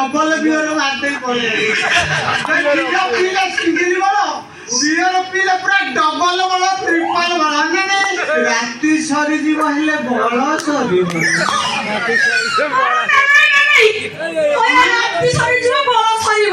double beer मारते पड़े पीला सिंगल बड़ो बियर पीला पूरा डबल बड़ो ट्रिपल बड़ो ना राती सरी जीव हेले बड़ो सरी राती सरी जीव बड़ो सरी